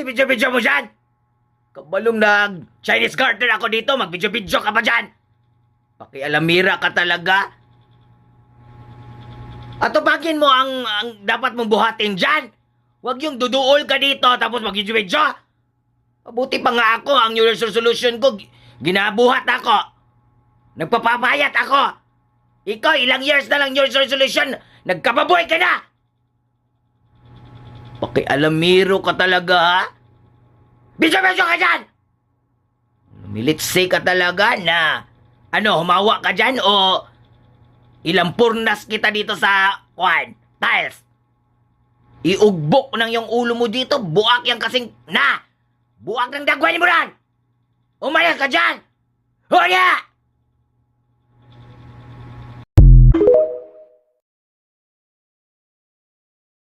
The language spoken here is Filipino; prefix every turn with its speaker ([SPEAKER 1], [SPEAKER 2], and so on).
[SPEAKER 1] bibidyo-bidyo mo dyan? Kabalong nag-Chinese garter ako dito, magbidyo-bidyo ka ba dyan? Pakialamira ka talaga. Atupagin mo ang dapat mong buhatin dyan. Huwag yung duduol ka dito tapos magbidyo-bidyo. Mabuti pa nga ako, ang New Year's resolution ko, ginabuhat ako. Nagpapapayat ako. Ikaw, ilang years na lang New Year's resolution, nagkababoy ka na. Pakialamiro ka talaga, ha? Bidyo-bidyo ka dyan! Militsi ka talaga na, humawa ka dyan o ilang purnas kita dito sa, tiles. Iugbok ng yung ulo mo dito, buak yan kasing, buak ng dagwan mo ran! Umayas ka dyan! Hoya!